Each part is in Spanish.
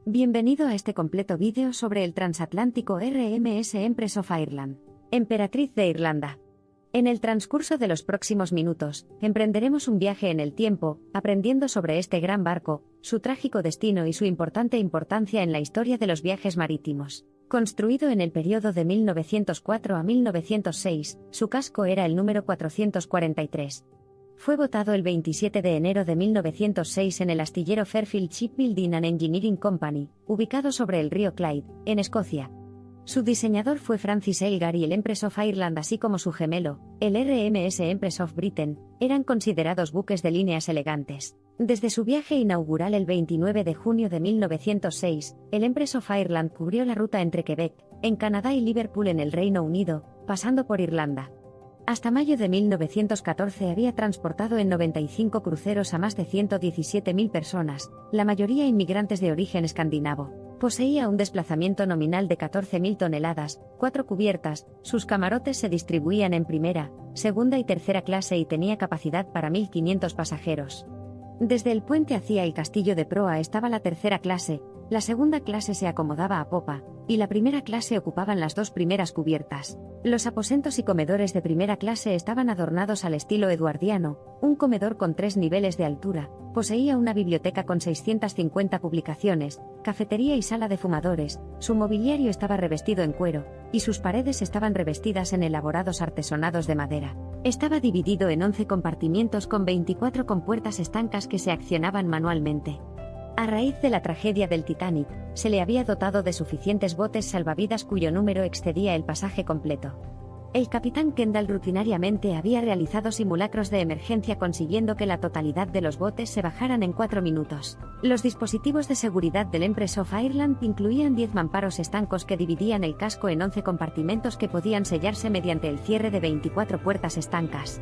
Bienvenido a este completo vídeo sobre el transatlántico RMS Empress of Ireland, Emperatriz de Irlanda. En el transcurso de los próximos minutos, emprenderemos un viaje en el tiempo, aprendiendo sobre este gran barco, su trágico destino y su importancia en la historia de los viajes marítimos. Construido en el periodo de 1904 a 1906, su casco era el número 443. Fue botado el 27 de enero de 1906 en el astillero Fairfield Shipbuilding and Engineering Company, ubicado sobre el río Clyde, en Escocia. Su diseñador fue Francis Elgar y el Empress of Ireland, así como su gemelo, el RMS Empress of Britain, eran considerados buques de líneas elegantes. Desde su viaje inaugural el 29 de junio de 1906, el Empress of Ireland cubrió la ruta entre Quebec, en Canadá y Liverpool en el Reino Unido, pasando por Irlanda. Hasta mayo de 1914 había transportado en 95 cruceros a más de 117.000 personas, la mayoría inmigrantes de origen escandinavo. Poseía un desplazamiento nominal de 14.000 toneladas, 4 cubiertas, sus camarotes se distribuían en primera, segunda y tercera clase y tenía capacidad para 1.500 pasajeros. Desde el puente hacia el castillo de proa estaba la tercera clase, la segunda clase se acomodaba a popa, y la primera clase ocupaban las dos primeras cubiertas. Los aposentos y comedores de primera clase estaban adornados al estilo eduardiano, un comedor con 3 niveles de altura, poseía una biblioteca con 650 publicaciones, cafetería y sala de fumadores, su mobiliario estaba revestido en cuero, y sus paredes estaban revestidas en elaborados artesonados de madera. Estaba dividido en 11 compartimientos con 24 compuertas estancas que se accionaban manualmente. A raíz de la tragedia del Titanic, se le había dotado de suficientes botes salvavidas cuyo número excedía el pasaje completo. El capitán Kendall rutinariamente había realizado simulacros de emergencia consiguiendo que la totalidad de los botes se bajaran en 4 minutos. Los dispositivos de seguridad del Empress of Ireland incluían 10 mamparos estancos que dividían el casco en 11 compartimentos que podían sellarse mediante el cierre de 24 puertas estancas.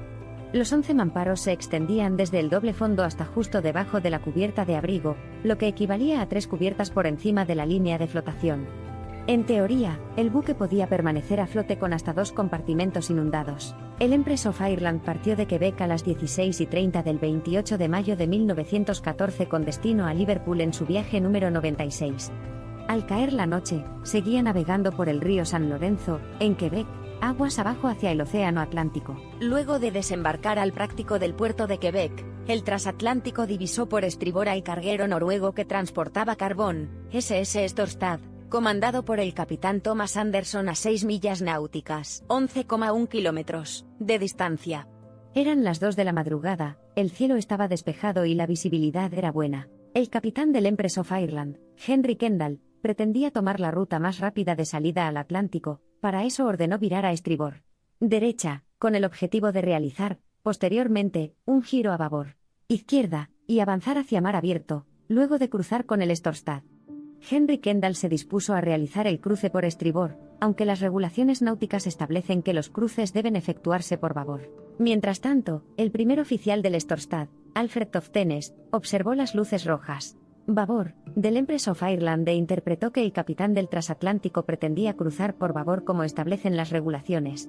Los 11 mamparos se extendían desde el doble fondo hasta justo debajo de la cubierta de abrigo, lo que equivalía a 3 cubiertas por encima de la línea de flotación. En teoría, el buque podía permanecer a flote con hasta 2 compartimentos inundados. El Empress of Ireland partió de Quebec a las 16:30 del 28 de mayo de 1914 con destino a Liverpool en su viaje número 96. Al caer la noche, seguía navegando por el río San Lorenzo, en Quebec, aguas abajo hacia el Océano Atlántico. Luego de desembarcar al práctico del puerto de Quebec, el transatlántico divisó por estribor al carguero noruego que transportaba carbón, SS Storstad, comandado por el capitán Thomas Anderson a 6 millas náuticas, 11,1 kilómetros, de distancia. Eran las 2 de la madrugada, el cielo estaba despejado y la visibilidad era buena. El capitán del Empress of Ireland, Henry Kendall, pretendía tomar la ruta más rápida de salida al Atlántico. Para eso ordenó virar a estribor derecha, con el objetivo de realizar, posteriormente, un giro a babor izquierda, y avanzar hacia mar abierto, luego de cruzar con el Storstad. Henry Kendall se dispuso a realizar el cruce por estribor, aunque las regulaciones náuticas establecen que los cruces deben efectuarse por babor. Mientras tanto, el primer oficial del Storstad, Alfred Toftenes, observó las luces rojas babor del Empress of Ireland e interpretó que el capitán del transatlántico pretendía cruzar por babor como establecen las regulaciones.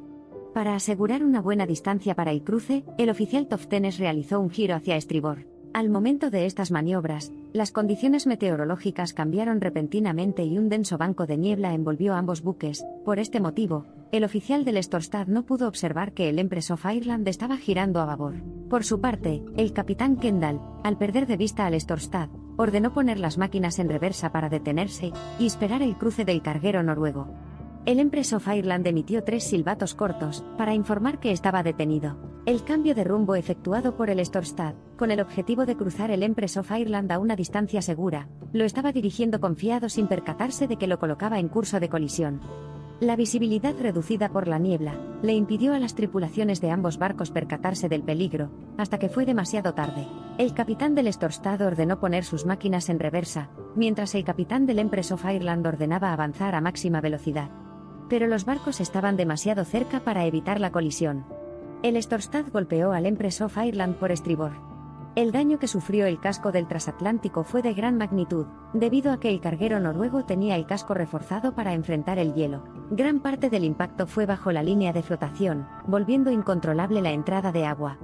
Para asegurar una buena distancia para el cruce, el oficial Toftenes realizó un giro hacia estribor. Al momento de estas maniobras, las condiciones meteorológicas cambiaron repentinamente y un denso banco de niebla envolvió ambos buques. Por este motivo, el oficial del Storstad no pudo observar que el Empress of Ireland estaba girando a babor. Por su parte, el capitán Kendall, al perder de vista al Storstad, ordenó poner las máquinas en reversa para detenerse y esperar el cruce del carguero noruego. El Empress of Ireland emitió 3 silbatos cortos para informar que estaba detenido. El cambio de rumbo efectuado por el Storstad, con el objetivo de cruzar el Empress of Ireland a una distancia segura, lo estaba dirigiendo confiado sin percatarse de que lo colocaba en curso de colisión. La visibilidad reducida por la niebla le impidió a las tripulaciones de ambos barcos percatarse del peligro, hasta que fue demasiado tarde. El capitán del Storstad ordenó poner sus máquinas en reversa, mientras el capitán del Empress of Ireland ordenaba avanzar a máxima velocidad. Pero los barcos estaban demasiado cerca para evitar la colisión. El Storstad golpeó al Empress of Ireland por estribor. El daño que sufrió el casco del transatlántico fue de gran magnitud, debido a que el carguero noruego tenía el casco reforzado para enfrentar el hielo. Gran parte del impacto fue bajo la línea de flotación, volviendo incontrolable la entrada de agua.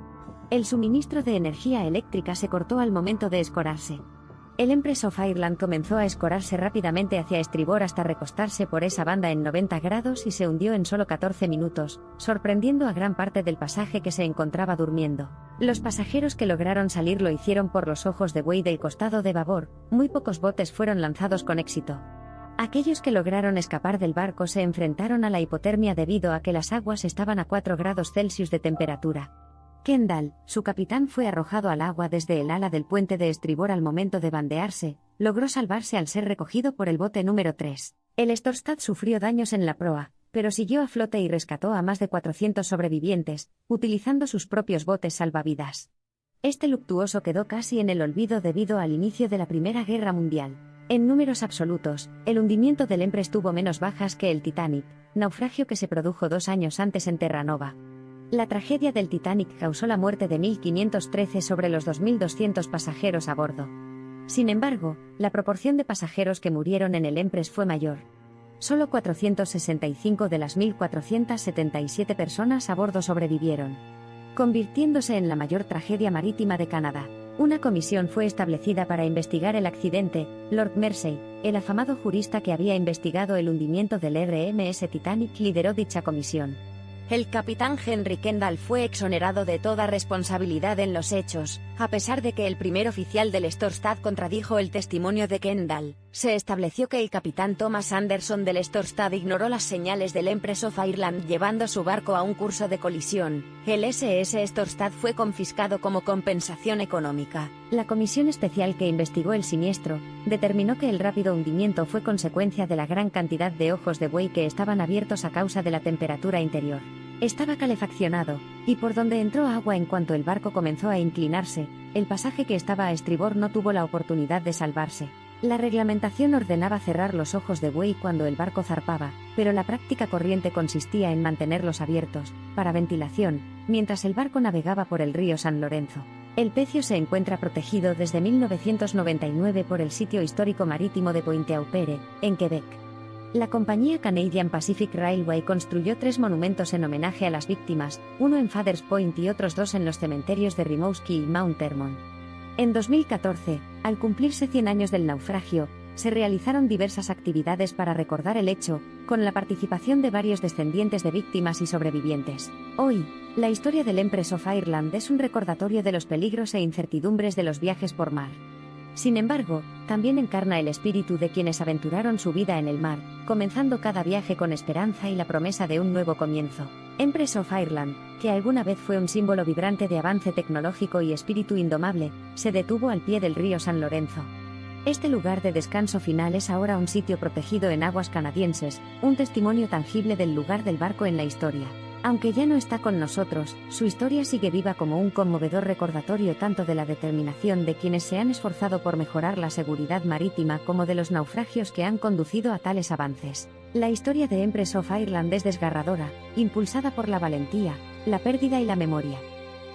El suministro de energía eléctrica se cortó al momento de escorarse. El Empress of Ireland comenzó a escorarse rápidamente hacia estribor hasta recostarse por esa banda en 90 grados y se hundió en solo 14 minutos, sorprendiendo a gran parte del pasaje que se encontraba durmiendo. Los pasajeros que lograron salir lo hicieron por los ojos de buey del costado de babor. Muy pocos botes fueron lanzados con éxito. Aquellos que lograron escapar del barco se enfrentaron a la hipotermia debido a que las aguas estaban a 4 grados Celsius de temperatura. Kendall, su capitán, fue arrojado al agua desde el ala del puente de estribor al momento de bandearse. Logró salvarse al ser recogido por el bote número 3. El Storstad sufrió daños en la proa, pero siguió a flote y rescató a más de 400 sobrevivientes, utilizando sus propios botes salvavidas. Este luctuoso quedó casi en el olvido debido al inicio de la Primera Guerra Mundial. En números absolutos, el hundimiento del Empress tuvo menos bajas que el Titanic, naufragio que se produjo 2 años antes en Terranova. La tragedia del Titanic causó la muerte de 1.513 sobre los 2.200 pasajeros a bordo. Sin embargo, la proporción de pasajeros que murieron en el Empress fue mayor. Solo 465 de las 1.477 personas a bordo sobrevivieron, convirtiéndose en la mayor tragedia marítima de Canadá. Una comisión fue establecida para investigar el accidente. Lord Mersey, el afamado jurista que había investigado el hundimiento del RMS Titanic, lideró dicha comisión. El capitán Henry Kendall fue exonerado de toda responsabilidad en los hechos, a pesar de que el primer oficial del Storstad contradijo el testimonio de Kendall. Se estableció que el capitán Thomas Anderson del Storstad ignoró las señales del Empress of Ireland llevando su barco a un curso de colisión. El SS Storstad fue confiscado como compensación económica. La comisión especial que investigó el siniestro determinó que el rápido hundimiento fue consecuencia de la gran cantidad de ojos de buey que estaban abiertos a causa de la temperatura interior. Estaba calefaccionado, y por donde entró agua en cuanto el barco comenzó a inclinarse, el pasaje que estaba a estribor no tuvo la oportunidad de salvarse. La reglamentación ordenaba cerrar los ojos de buey cuando el barco zarpaba, pero la práctica corriente consistía en mantenerlos abiertos, para ventilación, mientras el barco navegaba por el río San Lorenzo. El pecio se encuentra protegido desde 1999 por el sitio histórico marítimo de Pointe-au-Pere, en Quebec. La compañía Canadian Pacific Railway construyó 3 monumentos en homenaje a las víctimas, uno en Fathers Point y otros 2 en los cementerios de Rimouski y Mount Hermon. En 2014, al cumplirse 100 años del naufragio, se realizaron diversas actividades para recordar el hecho, con la participación de varios descendientes de víctimas y sobrevivientes. Hoy, la historia del Empress of Ireland es un recordatorio de los peligros e incertidumbres de los viajes por mar. Sin embargo, también encarna el espíritu de quienes aventuraron su vida en el mar, comenzando cada viaje con esperanza y la promesa de un nuevo comienzo. Empress of Ireland, que alguna vez fue un símbolo vibrante de avance tecnológico y espíritu indomable, se detuvo al pie del río San Lorenzo. Este lugar de descanso final es ahora un sitio protegido en aguas canadienses, un testimonio tangible del lugar del barco en la historia. Aunque ya no está con nosotros, su historia sigue viva como un conmovedor recordatorio tanto de la determinación de quienes se han esforzado por mejorar la seguridad marítima como de los naufragios que han conducido a tales avances. La historia de Empress of Ireland es desgarradora, impulsada por la valentía, la pérdida y la memoria.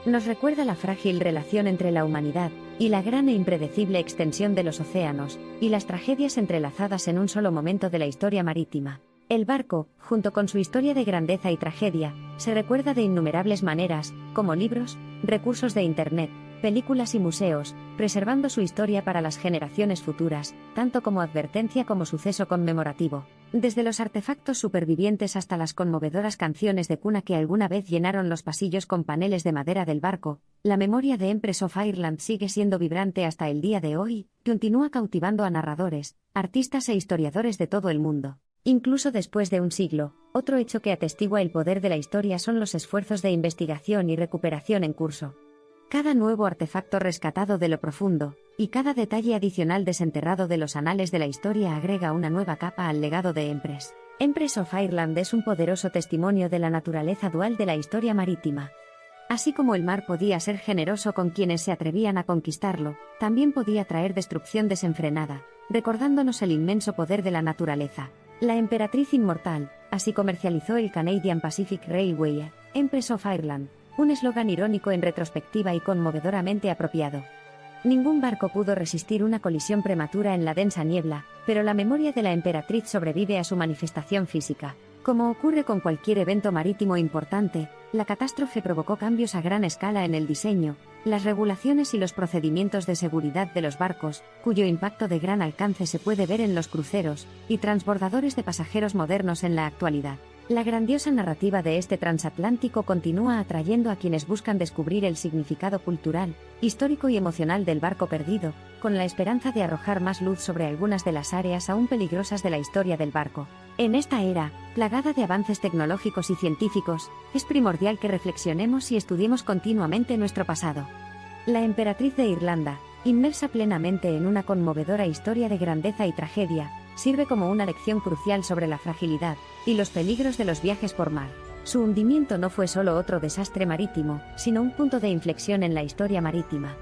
Nos recuerda la frágil relación entre la humanidad y la gran e impredecible extensión de los océanos, y las tragedias entrelazadas en un solo momento de la historia marítima. El barco, junto con su historia de grandeza y tragedia, se recuerda de innumerables maneras, como libros, recursos de Internet, películas y museos, preservando su historia para las generaciones futuras, tanto como advertencia como suceso conmemorativo. Desde los artefactos supervivientes hasta las conmovedoras canciones de cuna que alguna vez llenaron los pasillos con paneles de madera del barco, la memoria de Empress of Ireland sigue siendo vibrante hasta el día de hoy, y continúa cautivando a narradores, artistas e historiadores de todo el mundo. Incluso después de un siglo, otro hecho que atestigua el poder de la historia son los esfuerzos de investigación y recuperación en curso. Cada nuevo artefacto rescatado de lo profundo, y cada detalle adicional desenterrado de los anales de la historia agrega una nueva capa al legado de Empress. Empress of Ireland es un poderoso testimonio de la naturaleza dual de la historia marítima. Así como el mar podía ser generoso con quienes se atrevían a conquistarlo, también podía traer destrucción desenfrenada, recordándonos el inmenso poder de la naturaleza. La emperatriz inmortal, así comercializó el Canadian Pacific Railway, Empress of Ireland, un eslogan irónico en retrospectiva y conmovedoramente apropiado. Ningún barco pudo resistir una colisión prematura en la densa niebla, pero la memoria de la emperatriz sobrevive a su manifestación física. Como ocurre con cualquier evento marítimo importante, la catástrofe provocó cambios a gran escala en el diseño, Las regulaciones y los procedimientos de seguridad de los barcos, cuyo impacto de gran alcance se puede ver en los cruceros y transbordadores de pasajeros modernos en la actualidad. La grandiosa narrativa de este transatlántico continúa atrayendo a quienes buscan descubrir el significado cultural, histórico y emocional del barco perdido, con la esperanza de arrojar más luz sobre algunas de las áreas aún peligrosas de la historia del barco. En esta era, plagada de avances tecnológicos y científicos, es primordial que reflexionemos y estudiemos continuamente nuestro pasado. La emperatriz de Irlanda, inmersa plenamente en una conmovedora historia de grandeza y tragedia, sirve como una lección crucial sobre la fragilidad y los peligros de los viajes por mar. Su hundimiento no fue solo otro desastre marítimo, sino un punto de inflexión en la historia marítima.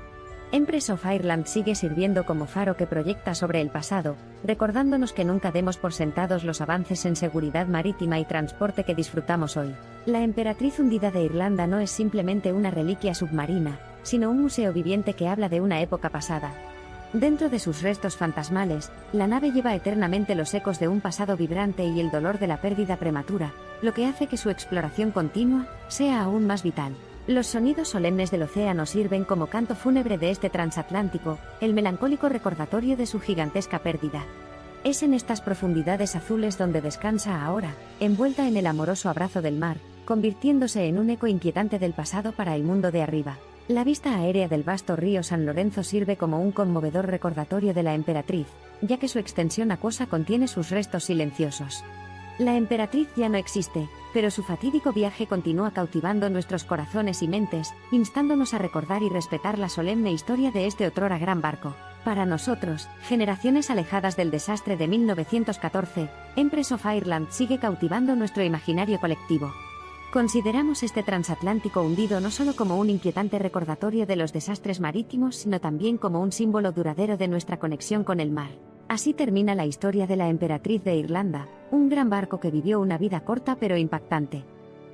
Empress of Ireland sigue sirviendo como faro que proyecta sobre el pasado, recordándonos que nunca demos por sentados los avances en seguridad marítima y transporte que disfrutamos hoy. La emperatriz hundida de Irlanda no es simplemente una reliquia submarina, sino un museo viviente que habla de una época pasada. Dentro de sus restos fantasmales, la nave lleva eternamente los ecos de un pasado vibrante y el dolor de la pérdida prematura, lo que hace que su exploración continua sea aún más vital. Los sonidos solemnes del océano sirven como canto fúnebre de este transatlántico, el melancólico recordatorio de su gigantesca pérdida. Es en estas profundidades azules donde descansa ahora, envuelta en el amoroso abrazo del mar, convirtiéndose en un eco inquietante del pasado para el mundo de arriba. La vista aérea del vasto río San Lorenzo sirve como un conmovedor recordatorio de la emperatriz, ya que su extensión acuosa contiene sus restos silenciosos. La emperatriz ya no existe, pero su fatídico viaje continúa cautivando nuestros corazones y mentes, instándonos a recordar y respetar la solemne historia de este otrora gran barco. Para nosotros, generaciones alejadas del desastre de 1914, Empress of Ireland sigue cautivando nuestro imaginario colectivo. Consideramos este transatlántico hundido no solo como un inquietante recordatorio de los desastres marítimos, sino también como un símbolo duradero de nuestra conexión con el mar. Así termina la historia de la emperatriz de Irlanda, un gran barco que vivió una vida corta pero impactante.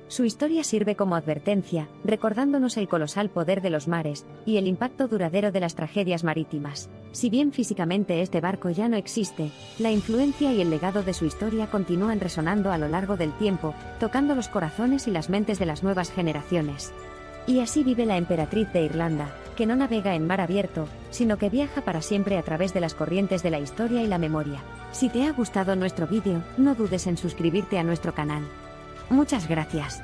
Su historia sirve como advertencia, recordándonos el colosal poder de los mares y el impacto duradero de las tragedias marítimas. Si bien físicamente este barco ya no existe, la influencia y el legado de su historia continúan resonando a lo largo del tiempo, tocando los corazones y las mentes de las nuevas generaciones. Y así vive la emperatriz de Irlanda, que no navega en mar abierto, sino que viaja para siempre a través de las corrientes de la historia y la memoria. Si te ha gustado nuestro vídeo, no dudes en suscribirte a nuestro canal. Muchas gracias.